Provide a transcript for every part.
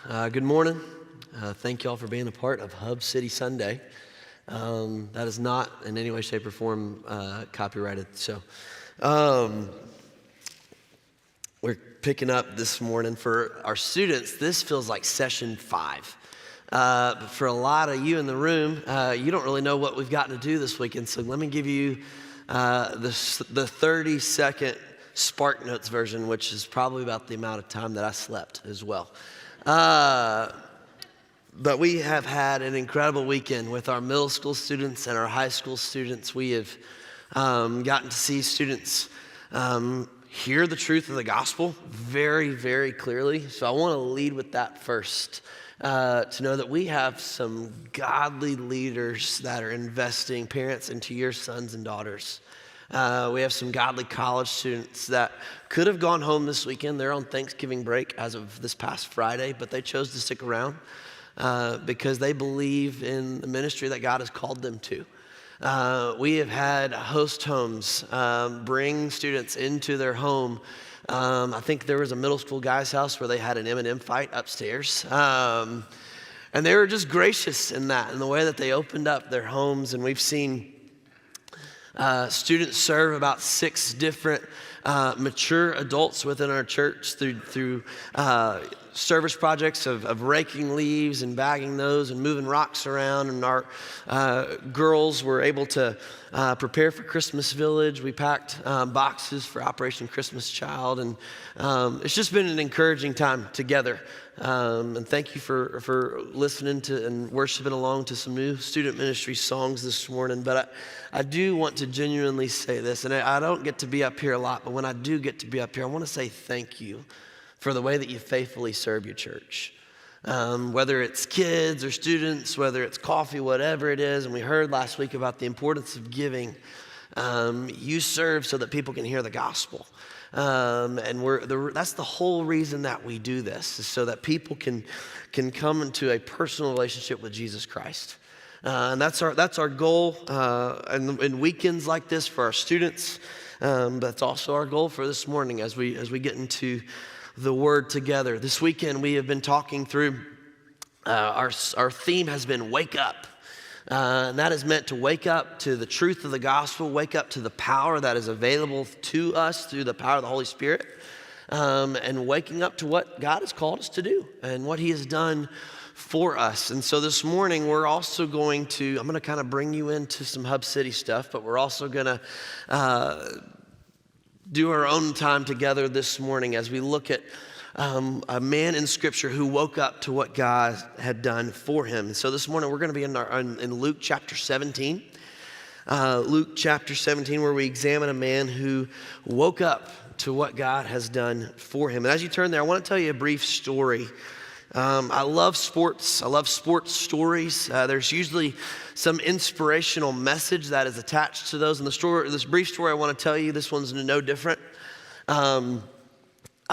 Good morning. Thank you all for being a part of Hub City Sunday. That is not in any way, shape, or form copyrighted. So we're picking up this morning for our students. This feels like session 5. But for a lot of you in the room, you don't really know what we've gotten to do this weekend. So let me give you the 30-second Spark Notes version, which is probably about the amount of time that I slept as well. But we have had an incredible weekend with our middle school students and our high school students. We have gotten to see students hear the truth of the gospel very, very clearly. So I want to lead with that first, to know that we have some godly leaders that are investing, parents, into your sons and daughters. We have some godly college students that could have gone home this weekend. They're on Thanksgiving break as of this past Friday, but they chose to stick around because they believe in the ministry that God has called them to. We have had host homes bring students into their home. I think there was a middle school guy's house where they had an M&M fight upstairs. And they were just gracious in that, in the way that they opened up their homes. And we've seen students serve about 6 different mature adults within our church through service projects of raking leaves and bagging those and moving rocks around. And our girls were able to prepare for Christmas Village. We packed boxes for Operation Christmas Child. And it's just been an encouraging time together. And thank you for listening to and worshiping along to some new student ministry songs this morning. But I do want to genuinely say this, and I don't get to be up here a lot, but when I do get to be up here, I want to say thank you for the way that you faithfully serve your church. Whether it's kids or students, whether it's coffee, whatever it is, and we heard last week about the importance of giving. You serve so that people can hear the gospel. And that's the whole reason that we do this, is so that people can come into a personal relationship with Jesus Christ. And that's our goal in weekends like this for our students. But that's also our goal for this morning as we get into the Word together. This weekend we have been talking through our theme has been Wake Up. And that is meant to wake up to the truth of the gospel, wake up to the power that is available to us through the power of the Holy Spirit, and waking up to what God has called us to do and what He has done for us. And so this morning we're also I'm going to kind of bring you into some Hub City stuff, but we're also going to do our own time together this morning as we look at a man in Scripture who woke up to what God had done for him. And so this morning we're going to be in Luke chapter 17. Luke chapter 17, where we examine a man who woke up to what God has done for him. And as you turn there, I want to tell you a brief story. I love sports. I love sports stories. There's usually some inspirational message that is attached to those. And this brief story I want to tell you, this one's no different.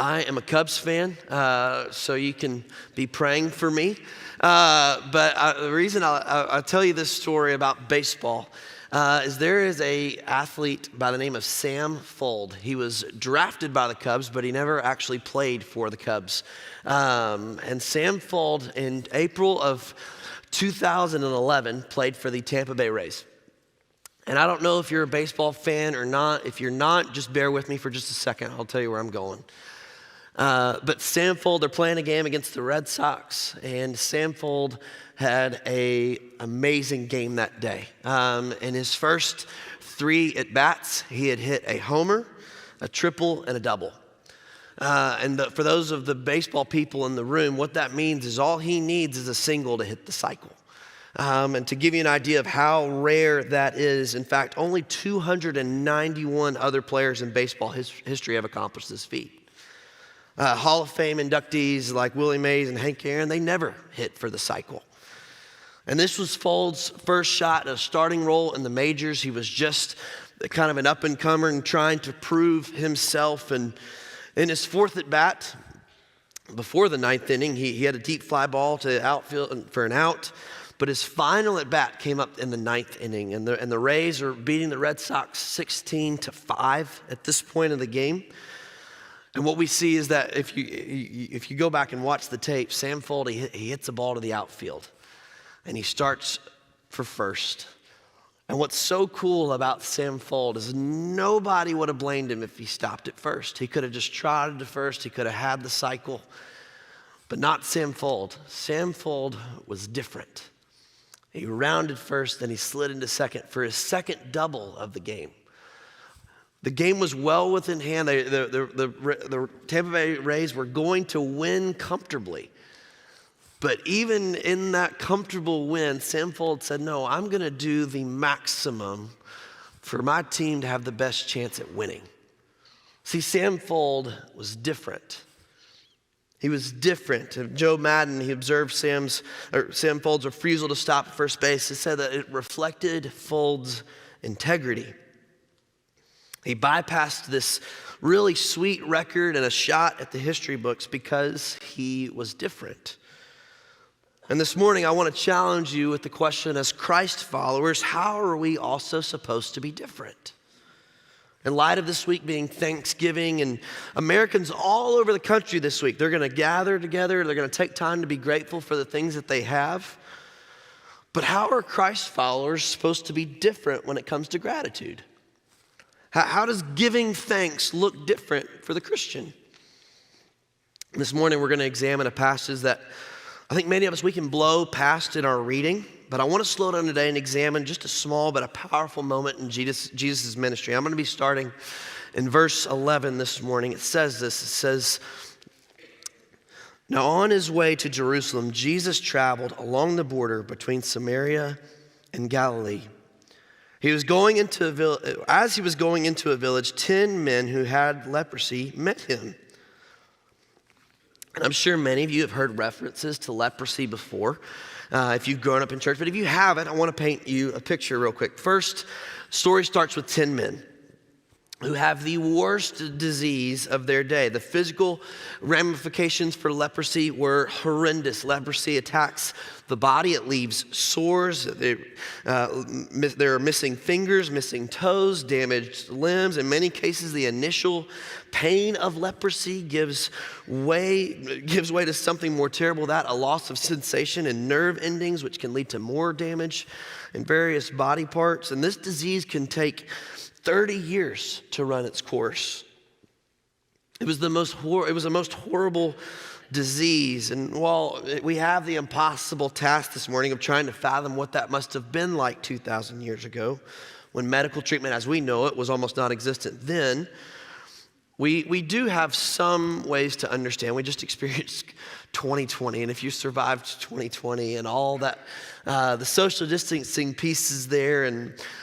I am a Cubs fan, so you can be praying for me. But the reason I'll tell you this story about baseball is there is a athlete by the name of Sam Fuld. He was drafted by the Cubs, but he never actually played for the Cubs. And Sam Fuld, in April of 2011, played for the Tampa Bay Rays. And I don't know if you're a baseball fan or not. If you're not, just bear with me for just a second. I'll tell you where I'm going. But Sam Fuld, they're playing a game against the Red Sox, and Sam Fuld had an amazing game that day. In his first 3 at-bats, he had hit a homer, a triple, and a double. For those of the baseball people in the room, what that means is all he needs is a single to hit the cycle. And to give you an idea of how rare that is, in fact, only 291 other players in baseball history have accomplished this feat. Hall of Fame inductees like Willie Mays and Hank Aaron, they never hit for the cycle. And this was Fuld's first shot at a starting role in the majors. He was just kind of an up-and-comer and trying to prove himself. And in his 4th at-bat, before the 9th inning, he had a deep fly ball to outfield for an out. But his final at-bat came up in the 9th inning. And the Rays are beating the Red Sox 16-5 at this point of the game. And what we see is that if you go back and watch the tape, Sam Fuld, he hits a ball to the outfield. And he starts for first. And what's so cool about Sam Fuld is nobody would have blamed him if he stopped at first. He could have just trotted to first. He could have had the cycle. But not Sam Fuld. Sam Fuld was different. He rounded first, then he slid into second for his second double of the game. The game was well within hand. The Tampa Bay Rays were going to win comfortably. But even in that comfortable win, Sam Fuld said, no, I'm going to do the maximum for my team to have the best chance at winning. See, Sam Fuld was different. He was different. Joe Madden, he observed Sam Fuld's refusal to stop at first base. He said that it reflected Fuld's integrity. He bypassed this really sweet record and a shot at the history books because he was different. And this morning, I want to challenge you with the question, as Christ followers, how are we also supposed to be different? In light of this week being Thanksgiving, and Americans all over the country this week, they're going to gather together, they're going to take time to be grateful for the things that they have. But how are Christ followers supposed to be different when it comes to gratitude? How does giving thanks look different for the Christian? This morning, we're going to examine a passage that I think many of us, we can blow past in our reading, but I want to slow down today and examine just a small but a powerful moment in Jesus' ministry. I'm going to be starting in verse 11 this morning. It says this, it says, now on his way to Jerusalem, Jesus traveled along the border between Samaria and Galilee. As he was going into a village, 10 men who had leprosy met him. And I'm sure many of you have heard references to leprosy before, if you've grown up in church. But if you haven't, I want to paint you a picture real quick. First, story starts with 10 men who have the worst disease of their day. The physical ramifications for leprosy were horrendous. Leprosy attacks the body. It leaves sores. There are missing fingers, missing toes, damaged limbs. In many cases, the initial pain of leprosy gives way to something more terrible, that a loss of sensation and nerve endings, which can lead to more damage in various body parts. And this disease can take 30 years to run its course. It was the most horrible disease. And while we have the impossible task this morning of trying to fathom what that must have been like 2,000 years ago, when medical treatment as we know it was almost non-existent then, we do have some ways to understand. We just experienced 2020, and if you survived 2020 and all that, the social distancing pieces there,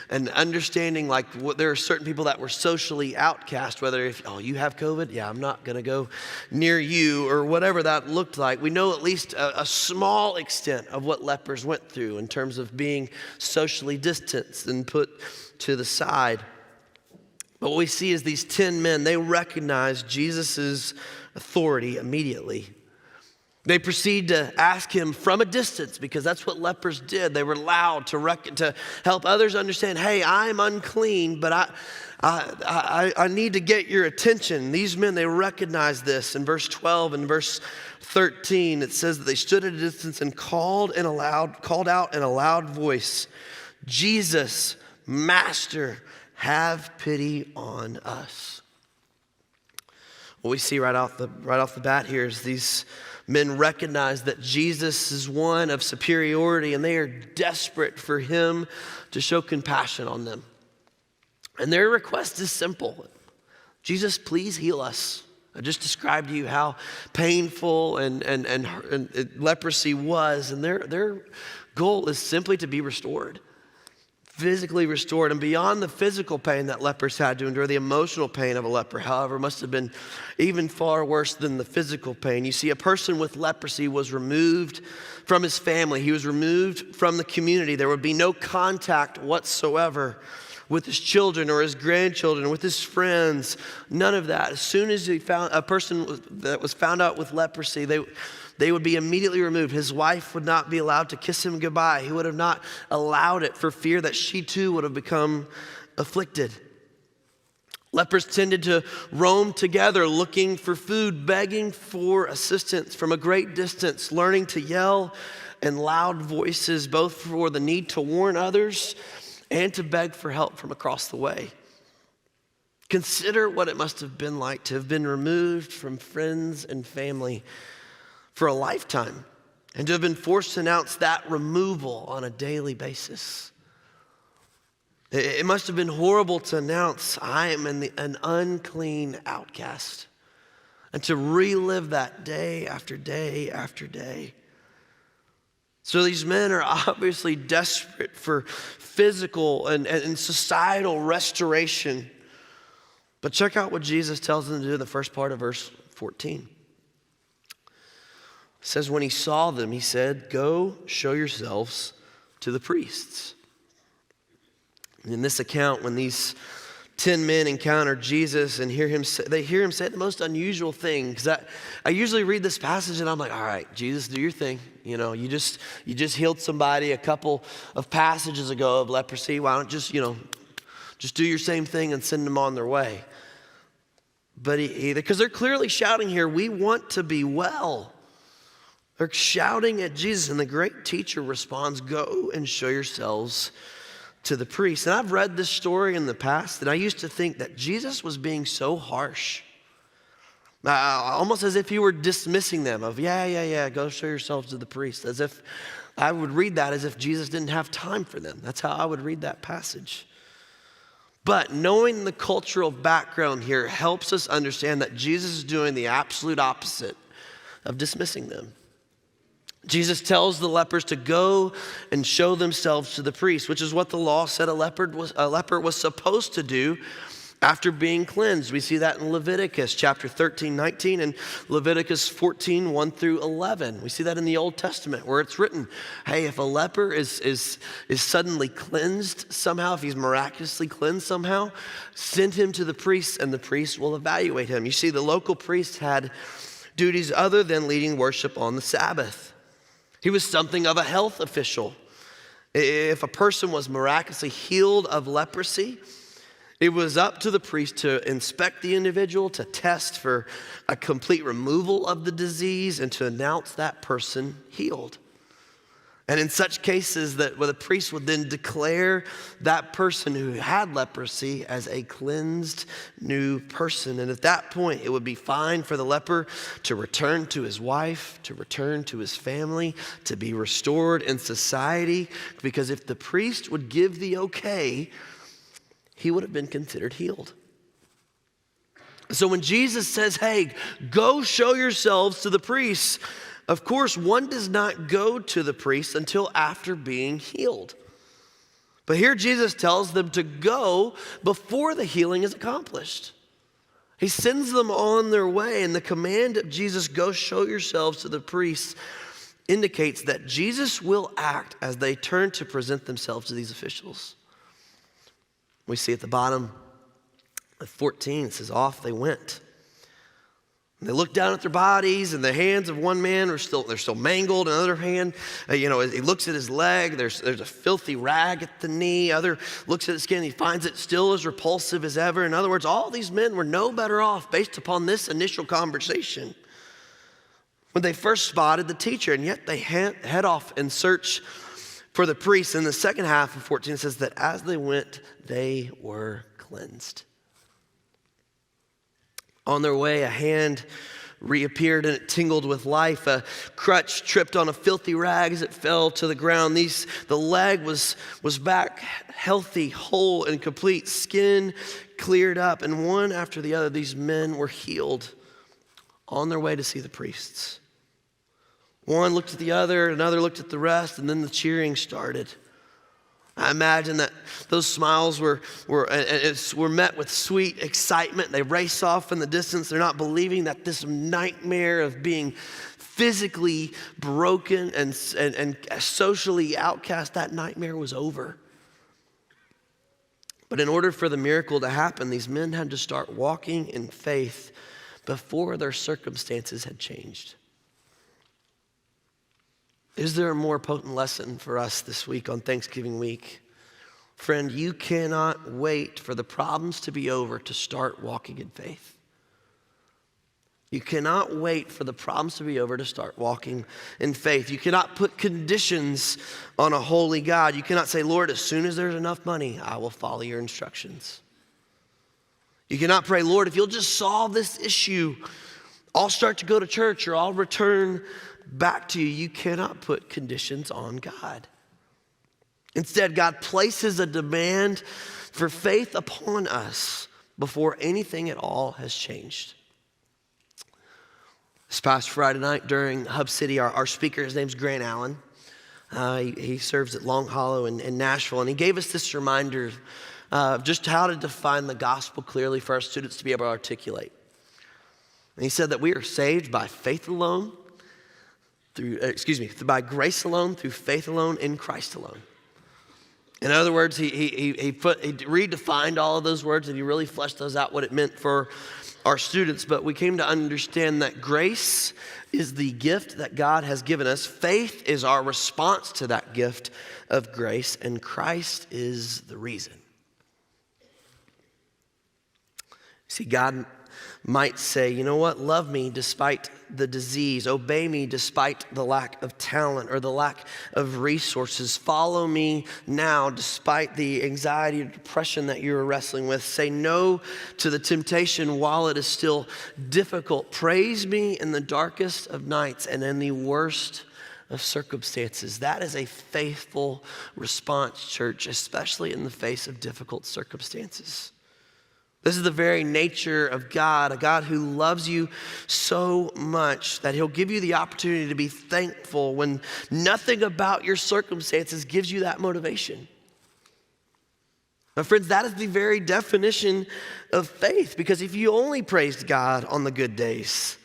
and understanding like there are certain people that were socially outcast, whether you have COVID, yeah, I'm not gonna go near you, or whatever that looked like. We know at least a small extent of what lepers went through in terms of being socially distanced and put to the side. But what we see is these 10 men, they recognize Jesus' authority immediately. They proceed to ask him from a distance, because that's what lepers did. They were loud to help others understand, hey, I'm unclean, but I need to get your attention. These men, they recognize this. In verse 12 and verse 13, it says that they stood at a distance and called out in a loud voice, Jesus, Master, have pity on us. What we see right off the bat here is these men recognize that Jesus is one of superiority, and they are desperate for him to show compassion on them. And their request is simple. Jesus, please heal us. I just described to you how painful and leprosy was, and their goal is simply to be restored. Physically restored. And beyond the physical pain that lepers had to endure, the emotional pain of a leper, however, must have been even far worse than the physical pain. You see, a person with leprosy was removed from his family. He was removed from the community. There would be no contact whatsoever with his children or his grandchildren, with his friends, none of that. As soon as he found a person that was found out with leprosy, they would be immediately removed. His wife would not be allowed to kiss him goodbye. He would have not allowed it for fear that she too would have become afflicted. Lepers tended to roam together, looking for food, begging for assistance from a great distance, learning to yell in loud voices, both for the need to warn others and to beg for help from across the way. Consider what it must have been like to have been removed from friends and family for a lifetime and to have been forced to announce that removal on a daily basis. It must have been horrible to announce, I am an unclean outcast, and to relive that day after day after day. So these men are obviously desperate for physical and societal restoration. But check out what Jesus tells them to do in the first part of verse 14. It says, when he saw them, he said, go show yourselves to the priests. In this account, when these 10 men encounter Jesus and they hear him say the most unusual thing. Because I usually read this passage and I'm like, all right, Jesus, do your thing. You know, you just healed somebody a couple of passages ago of leprosy. Why don't just do your same thing and send them on their way? But because they're clearly shouting here, we want to be well. They're shouting at Jesus, and the great teacher responds, go and show yourselves to the priest. And I've read this story in the past, and I used to think that Jesus was being so harsh, almost as if he were dismissing them of, yeah, go show yourselves to the priest. As if I would read that as if Jesus didn't have time for them. That's how I would read that passage. But knowing the cultural background here helps us understand that Jesus is doing the absolute opposite of dismissing them. Jesus tells the lepers to go and show themselves to the priest, which is what the law said a leper was supposed to do after being cleansed. We see that in Leviticus chapter 13, 19, and Leviticus 14, 1 through 11. We see that in the Old Testament where it's written, hey, if a leper is suddenly cleansed somehow, if he's miraculously cleansed somehow, send him to the priest and the priest will evaluate him. You see, the local priest had duties other than leading worship on the Sabbath. He was something of a health official. If a person was miraculously healed of leprosy, it was up to the priest to inspect the individual, to test for a complete removal of the disease, and to announce that person healed. And in such cases, where the priest would then declare that person who had leprosy as a cleansed new person. And at that point, it would be fine for the leper to return to his wife, to return to his family, to be restored in society. Because if the priest would give the okay, he would have been considered healed. So when Jesus says, hey, go show yourselves to the priests, of course, one does not go to the priest until after being healed. But here Jesus tells them to go before the healing is accomplished. He sends them on their way, and the command of Jesus, go show yourselves to the priests, indicates that Jesus will act as they turn to present themselves to these officials. We see at the bottom of 14, it says, off they went. And they look down at their bodies, and the hands of one man they're still mangled. Another hand, he looks at his leg. There's a filthy rag at the knee. Other looks at his skin. He finds it still as repulsive as ever. In other words, all these men were no better off based upon this initial conversation when they first spotted the teacher, and yet they head off in search for the priest. In the second half of 14, it says that as they went, they were cleansed. On their way, a hand reappeared and it tingled with life. A crutch tripped on a filthy rag as it fell to the ground. The leg was back healthy, whole, and complete. Skin cleared up, and one after the other, these men were healed on their way to see the priests. One looked at the other, another looked at the rest, and then the cheering started. I imagine that those smiles were met with sweet excitement. They race off in the distance. They're not believing that this nightmare of being physically broken and socially outcast, that nightmare was over. But in order for the miracle to happen, these men had to start walking in faith before their circumstances had changed. Is there a more potent lesson for us this week on Thanksgiving week? Friend, you cannot wait for the problems to be over to start walking in faith. You cannot wait for the problems to be over to start walking in faith. You cannot put conditions on a holy God. You cannot say, Lord, as soon as there's enough money, I will follow your instructions. You cannot pray, Lord, if you'll just solve this issue, I'll start to go to church or I'll return back to you. You cannot put conditions on God. Instead, God places a demand for faith upon us before anything at all has changed. This past Friday night during Hub City, our speaker, his name's Grant Allen. He serves at Long Hollow in Nashville, and he gave us this reminder of just how to define the gospel clearly for our students to be able to articulate. And he said that we are saved by faith alone, by grace alone, through faith alone, in Christ alone. In other words, he redefined all of those words and he really fleshed those out, what it meant for our students. But we came to understand that grace is the gift that God has given us. Faith is our response to that gift of grace, and Christ is the reason. See, God might say, you know what, love me despite the disease, obey me despite the lack of talent or the lack of resources, follow me now despite the anxiety or depression that you're wrestling with, say no to the temptation while it is still difficult, praise me in the darkest of nights and in the worst of circumstances. That is a faithful response, church, especially in the face of difficult circumstances. This is the very nature of God, a God who loves you so much that he'll give you the opportunity to be thankful when nothing about your circumstances gives you that motivation. Now, friends, that is the very definition of faith, because if you only praised God on the good days,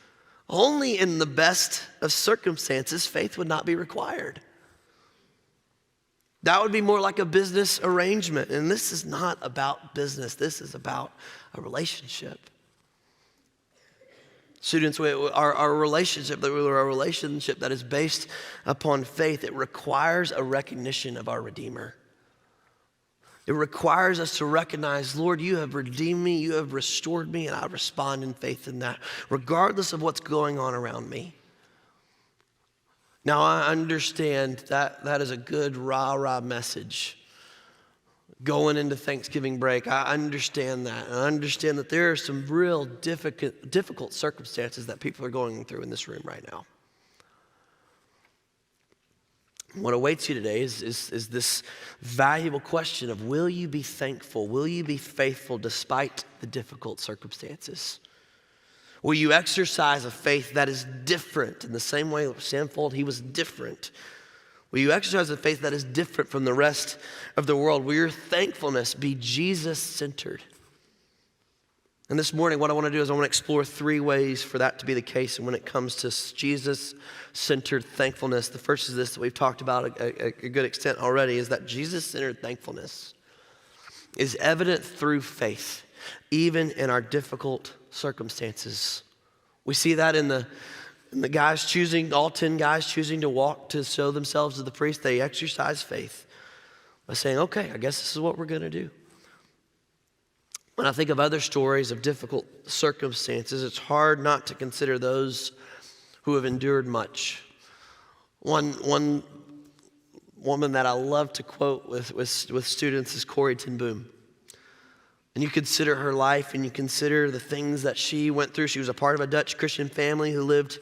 only in the best of circumstances, faith would not be required. That would be more like a business arrangement. And this is not about business. This is about a relationship. Students, our relationship that is based upon faith, it requires a recognition of our Redeemer. It requires us to recognize, Lord, you have redeemed me, you have restored me, and I respond in faith in that, regardless of what's going on around me. Now, I understand that is a good rah-rah message going into Thanksgiving break. I understand that. I understand that there are some real difficult circumstances that people are going through in this room right now. What awaits you today is this valuable question of, will you be thankful? Will you be faithful despite the difficult circumstances? Will you exercise a faith that is different in the same way Samfold, he was different? Will you exercise a faith that is different from the rest of the world? Will your thankfulness be Jesus-centered? And this morning, what I want to do is I want to explore 3 ways for that to be the case. And when it comes to Jesus-centered thankfulness, the first is this that we've talked about a good extent already, is that Jesus-centered thankfulness is evident through faith, even in our difficult circumstances. We see that in the guys choosing, all 10 guys choosing to walk to show themselves to the priest. They exercise faith by saying, okay, I guess this is what we're going to do. When I think of other stories of difficult circumstances, it's hard not to consider those who have endured much. One woman that I love to quote with students is Corrie ten Boom. And you consider her life and you consider the things that she went through. She was a part of a Dutch Christian family who lived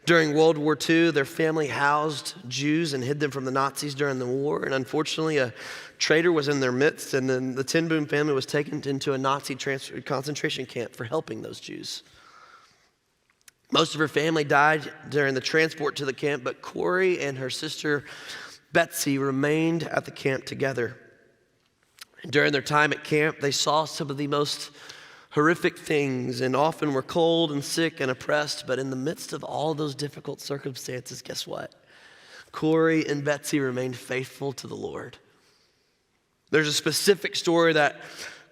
during World War II. Their family housed Jews and hid them from the Nazis during the war. And unfortunately, a traitor was in their midst, and then the ten Boom family was taken into a Nazi concentration camp for helping those Jews. Most of her family died during the transport to the camp, but Corrie and her sister Betsy remained at the camp together. During their time at camp, they saw some of the most horrific things and often were cold and sick and oppressed. But in the midst of all those difficult circumstances, guess what? Corrie and Betsy remained faithful to the Lord. There's a specific story that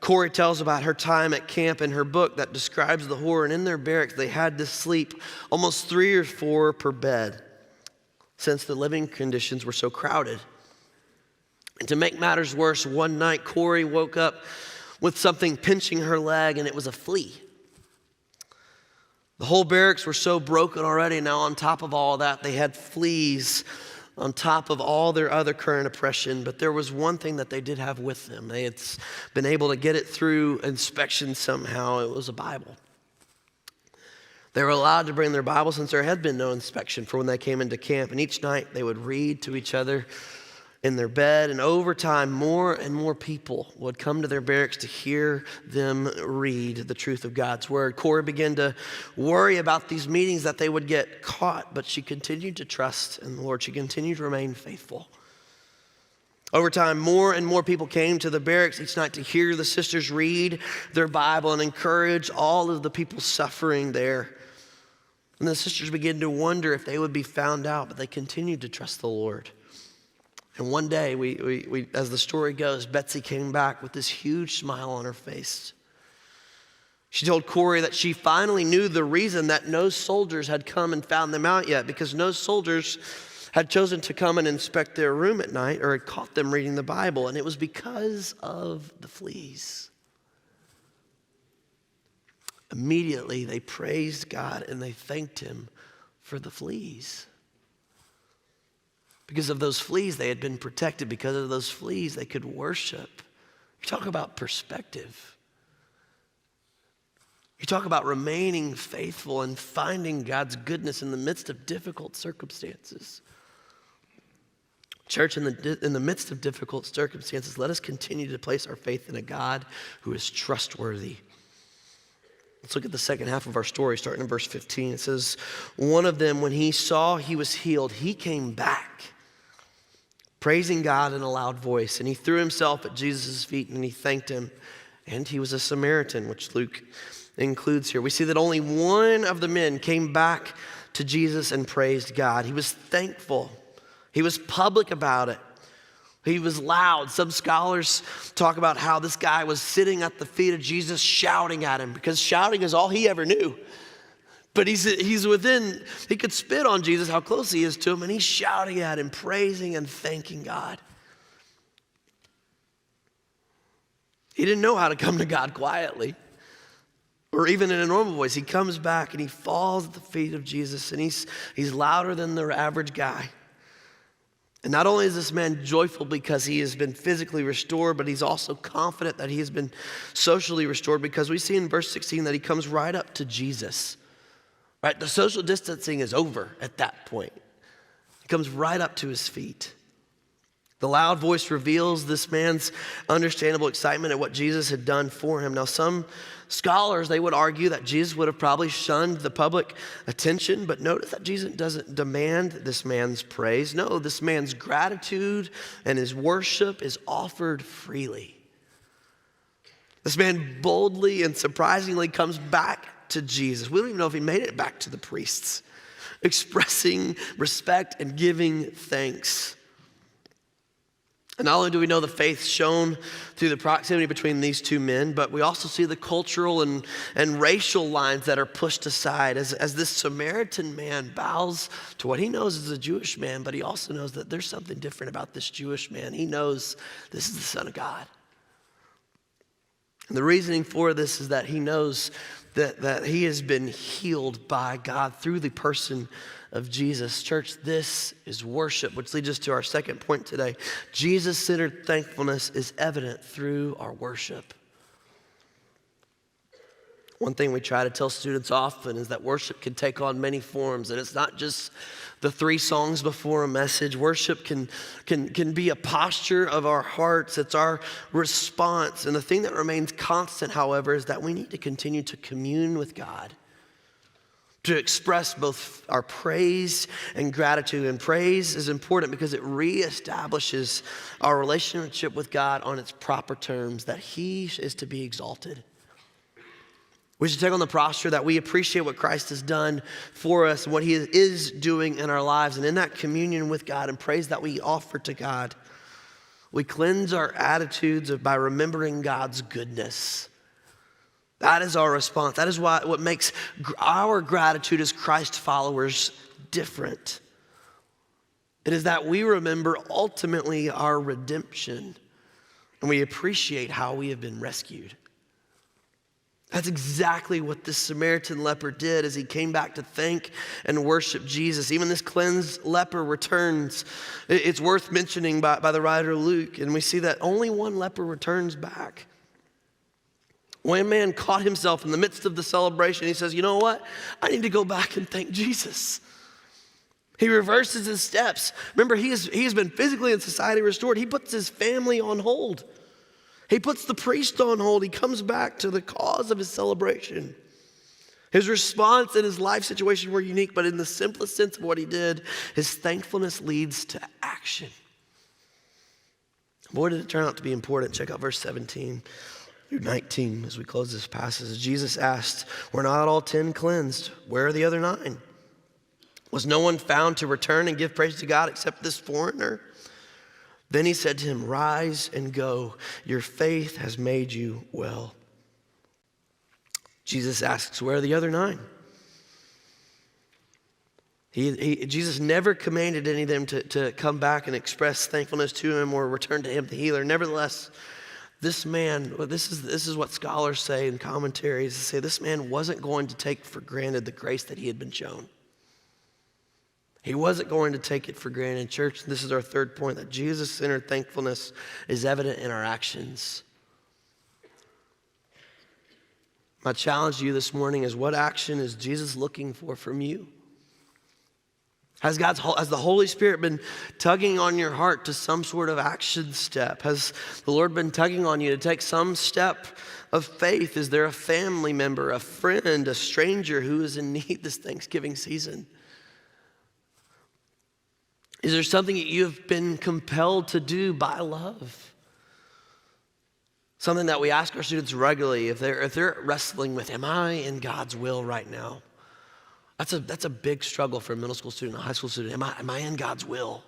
Corrie tells about her time at camp in her book that describes the horror. And in their barracks, they had to sleep almost 3 or 4 per bed since the living conditions were so crowded. And to make matters worse, one night Corrie woke up with something pinching her leg, and it was a flea. The whole barracks were so broken already. Now on top of all that, they had fleas on top of all their other current oppression. But there was one thing that they did have with them. They had been able to get it through inspection somehow. It was a Bible. They were allowed to bring their Bible since there had been no inspection for when they came into camp. And each night they would read to each other in their bed. And over time, more and more people would come to their barracks to hear them read the truth of God's word. Corrie began to worry about these meetings that they would get caught, but she continued to trust in the Lord. She continued to remain faithful. Over time, more and more people came to the barracks each night to hear the sisters read their Bible and encourage all of the people suffering there. And the sisters began to wonder if they would be found out, but they continued to trust the Lord. And one day, we, as the story goes, Betsy came back with this huge smile on her face. She told Corrie that she finally knew the reason that no soldiers had come and found them out yet, because no soldiers had chosen to come and inspect their room at night or had caught them reading the Bible, and it was because of the fleas. Immediately, they praised God and they thanked him for the fleas. Because of those fleas, they had been protected. Because of those fleas, they could worship. You talk about perspective. You talk about remaining faithful and finding God's goodness in the midst of difficult circumstances. Church, in the midst of difficult circumstances, let us continue to place our faith in a God who is trustworthy. Let's look at the second half of our story, starting in verse 15. It says, one of them, when he saw he was healed, he came back, praising God in a loud voice. And he threw himself at Jesus' feet and he thanked him. And he was a Samaritan, which Luke includes here. We see that only one of the men came back to Jesus and praised God. He was thankful. He was public about it. He was loud. Some scholars talk about how this guy was sitting at the feet of Jesus shouting at him, because shouting is all he ever knew. But he's within, he could spit on Jesus, how close he is to him, and he's shouting at him, praising and thanking God. He didn't know how to come to God quietly or even in a normal voice. He comes back and he falls at the feet of Jesus, and he's louder than the average guy. And not only is this man joyful because he has been physically restored, but he's also confident that he has been socially restored, because we see in verse 16 that he comes right up to Jesus. Right? The social distancing is over at that point. He comes right up to his feet. The loud voice reveals this man's understandable excitement at what Jesus had done for him. Now, some scholars, they would argue that Jesus would have probably shunned the public attention, but notice that Jesus doesn't demand this man's praise. No, this man's gratitude and his worship is offered freely. This man boldly and surprisingly comes back to Jesus. We don't even know if he made it back to the priests, expressing respect and giving thanks. And not only do we know the faith shown through the proximity between these two men, but we also see the cultural and racial lines that are pushed aside as this Samaritan man bows to what he knows is a Jewish man, but he also knows that there's something different about this Jewish man. He knows this is the Son of God. And the reasoning for this is that he knows that he has been healed by God through the person of Jesus. Church, this is worship, which leads us to our second point today. Jesus-centered thankfulness is evident through our worship. One thing we try to tell students often is that worship can take on many forms, and it's not just the 3 songs before a message. Worship can be a posture of our hearts. It's our response. And the thing that remains constant, however, is that we need to continue to commune with God, to express both our praise and gratitude. And praise is important because it reestablishes our relationship with God on its proper terms, that he is to be exalted. We should take on the posture that we appreciate what Christ has done for us and what he is doing in our lives. And in that communion with God and praise that we offer to God, we cleanse our attitudes by remembering God's goodness. That is our response. That is what makes our gratitude as Christ followers different. It is that we remember ultimately our redemption and we appreciate how we have been rescued. That's exactly what this Samaritan leper did as he came back to thank and worship Jesus. Even this cleansed leper returns. It's worth mentioning by the writer Luke, and we see that only one leper returns back. One man caught himself in the midst of the celebration. He says, you know what? I need to go back and thank Jesus. He reverses his steps. Remember, he has been physically and society restored. He puts his family on hold. He puts the priest on hold. He comes back to the cause of his celebration. His response and his life situation were unique, but in the simplest sense of what he did, his thankfulness leads to action. Boy, did it turn out to be important. Check out verse 17 through 19 as we close this passage. Jesus asked, were not all 10 cleansed? Where are the other 9? Was no one found to return and give praise to God except this foreigner? Then he said to him, rise and go. Your faith has made you well. Jesus asks, where are the other 9? Jesus never commanded any of them to come back and express thankfulness to him or return to him, the healer. Nevertheless, this man, this is what scholars say in commentaries, they say this man wasn't going to take for granted the grace that he had been shown. He wasn't going to take it for granted. Church, this is our third point, that Jesus-centered thankfulness is evident in our actions. My challenge to you this morning is, what action is Jesus looking for from you? Has the Holy Spirit been tugging on your heart to some sort of action step? Has the Lord been tugging on you to take some step of faith? Is there a family member, a friend, a stranger who is in need this Thanksgiving season? Is there something that you have been compelled to do by love? Something that we ask our students regularly if they're wrestling with, am I in God's will right now? That's a big struggle for a middle school student, a high school student. Am I in God's will?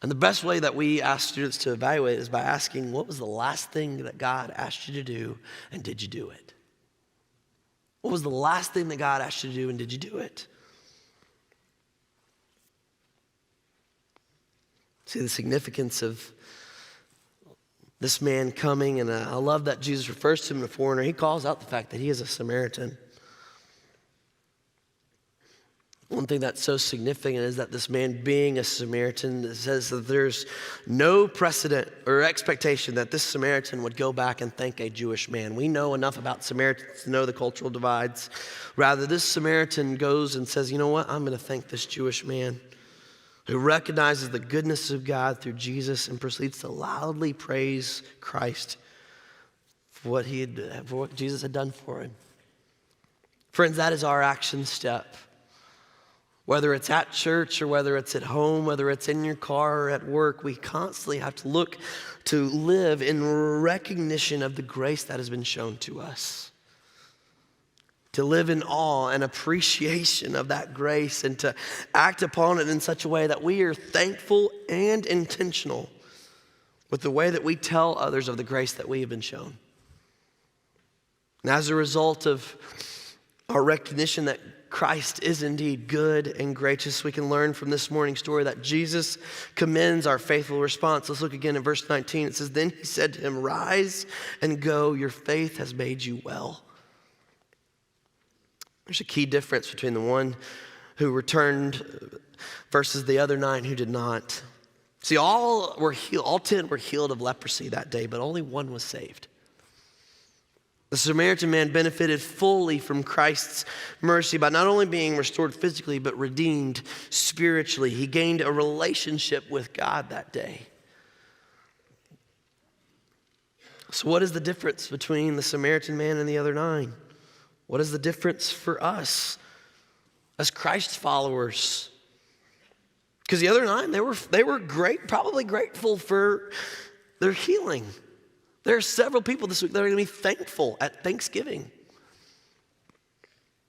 And the best way that we ask students to evaluate is by asking, what was the last thing that God asked you to do, and did you do it? What was the last thing that God asked you to do, and did you do it? See the significance of this man coming, and I love that Jesus refers to him as a foreigner. He calls out the fact that he is a Samaritan. One thing that's so significant is that this man being a Samaritan, says that there's no precedent or expectation that this Samaritan would go back and thank a Jewish man. We know enough about Samaritans to know the cultural divides. Rather, this Samaritan goes and says, you know what, I'm going to thank this Jewish man who recognizes the goodness of God through Jesus and proceeds to loudly praise Christ for what Jesus had done for him. Friends, that is our action step. Whether it's at church or whether it's at home, whether it's in your car or at work, we constantly have to look to live in recognition of the grace that has been shown to us. To live in awe and appreciation of that grace and to act upon it in such a way that we are thankful and intentional with the way that we tell others of the grace that we have been shown. And as a result of our recognition that Christ is indeed good and gracious, we can learn from this morning's story that Jesus commends our faithful response. Let's look again at verse 19. It says, then he said to him, rise and go, your faith has made you well. There's a key difference between the one who returned versus the other 9 who did not. See, all 10 were healed of leprosy that day, but only one was saved. The Samaritan man benefited fully from Christ's mercy by not only being restored physically, but redeemed spiritually. He gained a relationship with God that day. So what is the difference between the Samaritan man and the other 9? What is the difference for us as Christ followers? Because the other 9, they were great, probably grateful for their healing. There are several people this week that are going to be thankful at Thanksgiving.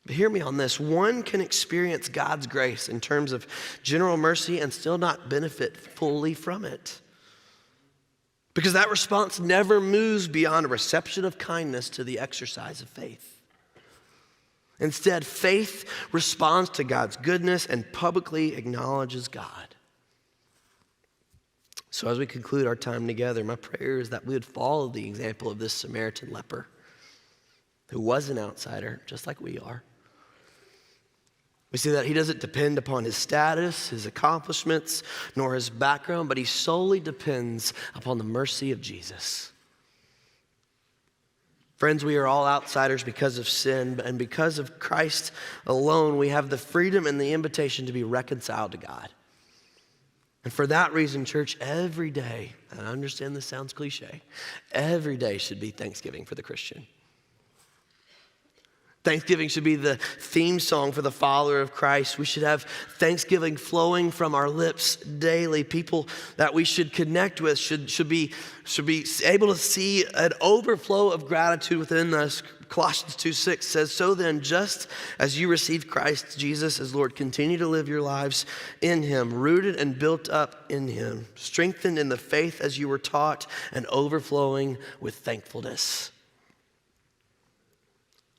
But hear me on this. One can experience God's grace in terms of general mercy and still not benefit fully from it. Because that response never moves beyond a reception of kindness to the exercise of faith. Instead, faith responds to God's goodness and publicly acknowledges God. So as we conclude our time together, my prayer is that we would follow the example of this Samaritan leper who was an outsider, just like we are. We see that he doesn't depend upon his status, his accomplishments, nor his background, but he solely depends upon the mercy of Jesus. Friends, we are all outsiders because of sin, and because of Christ alone, we have the freedom and the invitation to be reconciled to God. And for that reason, church, every day, and I understand this sounds cliche, every day should be Thanksgiving for the Christian. Thanksgiving should be the theme song for the follower of Christ. We should have thanksgiving flowing from our lips daily. People that we should connect with should be able to see an overflow of gratitude within us. Colossians 2:6 says, "So then, just as you received Christ Jesus as Lord, continue to live your lives in him, rooted and built up in him, strengthened in the faith as you were taught, and overflowing with thankfulness."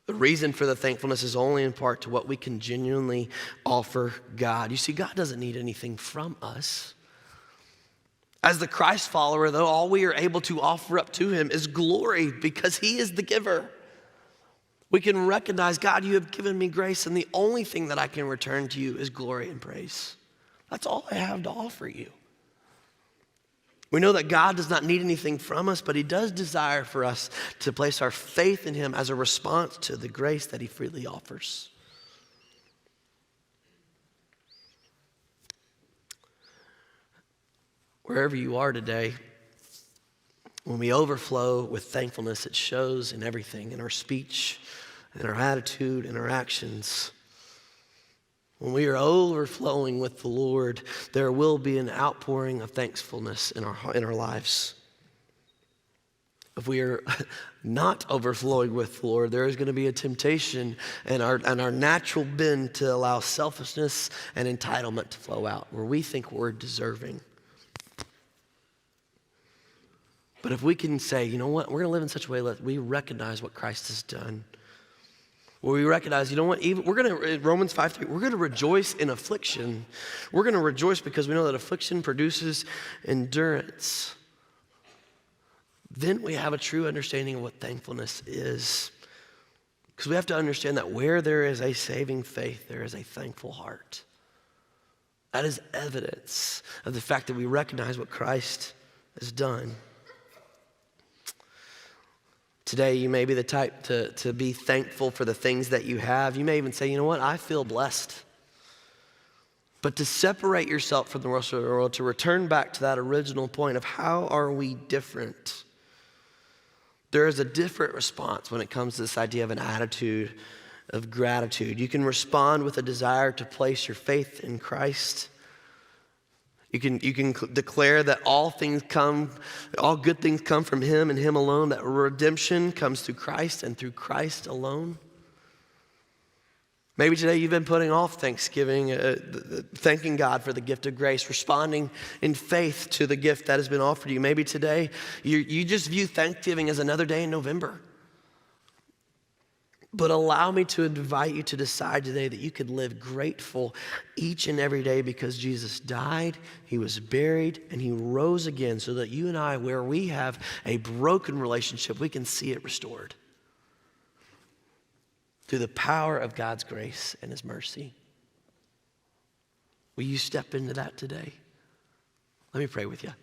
The reason for the thankfulness is only in part to what we can genuinely offer God. You see, God doesn't need anything from us. As the Christ follower, though, all we are able to offer up to him is glory because he is the giver. We can recognize, God, you have given me grace, and the only thing that I can return to you is glory and praise. That's all I have to offer you. We know that God does not need anything from us, but he does desire for us to place our faith in him as a response to the grace that he freely offers. Wherever you are today, when we overflow with thankfulness, it shows in everything, in our speech, in our attitude, in our actions. When we are overflowing with the Lord, there will be an outpouring of thankfulness in our lives. If we are not overflowing with the Lord, there is going to be a temptation and our natural bend to allow selfishness and entitlement to flow out, where we think we're deserving. But if we can say, you know what, we're going to live in such a way that we recognize what Christ has done. Where we recognize, you know what, even Romans 5:3, we're going to rejoice in affliction. We're going to rejoice because we know that affliction produces endurance. Then we have a true understanding of what thankfulness is. Because we have to understand that where there is a saving faith, there is a thankful heart. That is evidence of the fact that we recognize what Christ has done. Today, you may be the type to be thankful for the things that you have. You may even say, you know what, I feel blessed. But to separate yourself from the rest of the world, to return back to that original point of how are we different? There is a different response when it comes to this idea of an attitude of gratitude. You can respond with a desire to place your faith in Christ. You can declare that all good things come from him and him alone, that redemption comes through Christ and through Christ alone. Maybe today you've been putting off Thanksgiving, thanking God for the gift of grace, responding in faith to the gift that has been offered to you. Maybe today you just view Thanksgiving as another day in November. But allow me to invite you to decide today that you could live grateful each and every day because Jesus died, he was buried, and he rose again so that you and I, where we have a broken relationship, we can see it restored through the power of God's grace and his mercy. Will you step into that today? Let me pray with you.